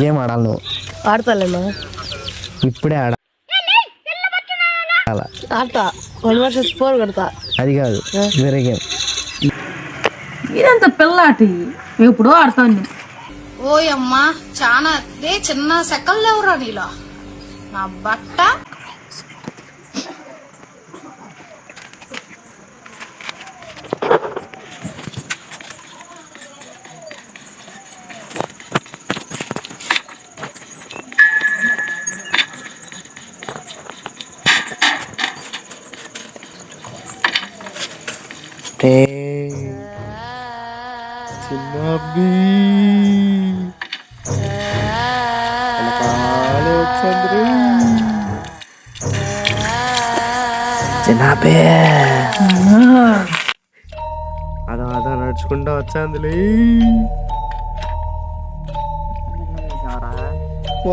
Game ఆడాలి నువ్వు. ఆడతాలేమా? ఇప్పుడే ఆడాల. ఆడతా 1 vs 4 కడతా. అది కాదు వేరే గేమ్. ఇదంతా పిల్లాటి ఎప్పుడో ఆడతాను. ఓయమ్మా చాలా రే చిన్న సెకల్ లేవురా నీలో నా బట్ట. చిన్నబ్బి చిన్నబ్బే అదా నడుచుకుంటా వచ్చాందిలే.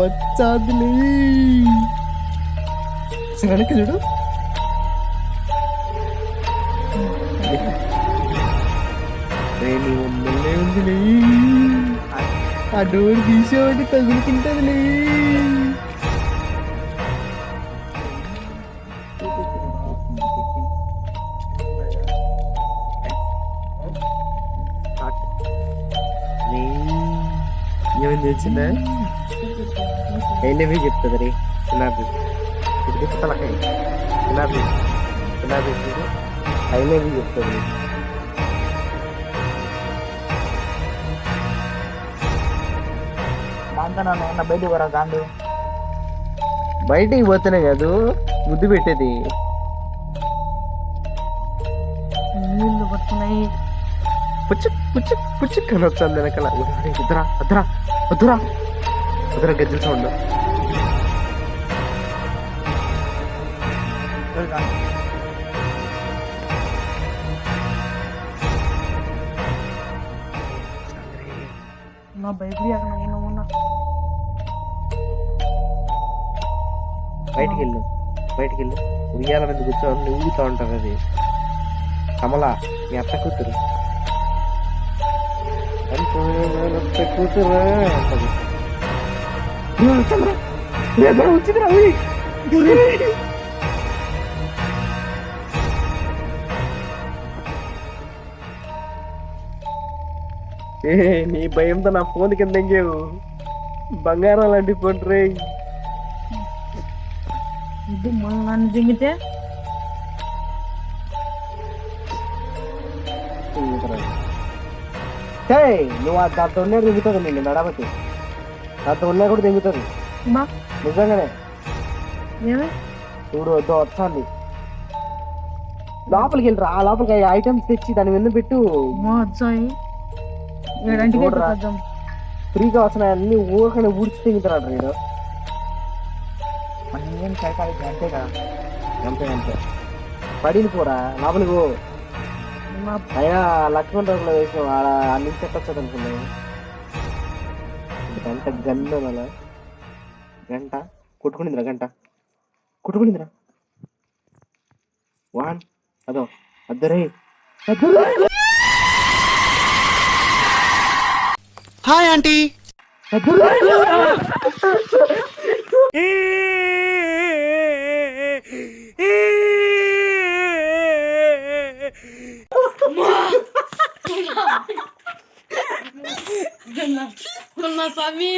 వచ్చాందిలే వెనక్కి చూడు. నీ మమ్మల్ని ఉందిలే. ఆ డోర్ తీసేవాడి తగులుకుంటుందిలే. ఏమైంది వచ్చిందా? వెళ్ళేవి చెప్తుంది రే చిన్నది. ఇప్పుడు తలకాయ చిన్నది చిన్నది అయినవి చెప్తుంది. బయటికి పోరా గాండు. బయటికి పోతేనే కాదు ముద్దు పెట్టేది. నీళ్ళు పడుతున్నాయి. పుచ్చుక్ పుచ్చుక్ పుచ్చుక్ అని వచ్చాను వెనకాల. వద్దురా వద్దురా వద్దురా వద్దురా గజ్జల సౌండ్. నా బైబిల్ ఉన్నా. బయటికి వెళ్ళు బయటికి వెళ్ళు. ఉయ్యాల మీద కూర్చోని ఊగుతూ ఉంటారు. అది కమల మీ అత్త కూతురు. కూతురు వచ్చిందిరా. నీ భయంతో నా ఫోన్ కింద ఎంగేవు. బంగారం లాంటి ఫోన్ రే. ఇది నన్ను దిగితే నువ్వు దాంతో ఉన్నది దిగుతుంది. నేను నడవతి దాంతో ఉన్నా కూడా దిగుతుంది నిజంగానే. చూడు వద్దు వచ్చాంది. లోపలికి వెళ్ళరా. ఆ లోపలికి ఐటమ్స్ తెచ్చి దాని మీద పెట్టు. ఫ్రీగా వస్తున్నాయి అన్ని ఊరికనే ఊడ్చి తింటాడు నేను. ఏం సైకాలి అంతే కదా. అంతే అంతే పడింది పోరా లోపలికి పో. అయినా లక్ష్మణ్ రోజులో వేసాం ఆడ అన్ని చెట్టొచ్చదు అనుకున్నావు. గంట గంట అలా గంట కొట్టుకునిందిరా. గంట కొట్టుకునిందిరా. వాన్ అదో అద్దరే హాయ్ ఆంటీ. స్వామి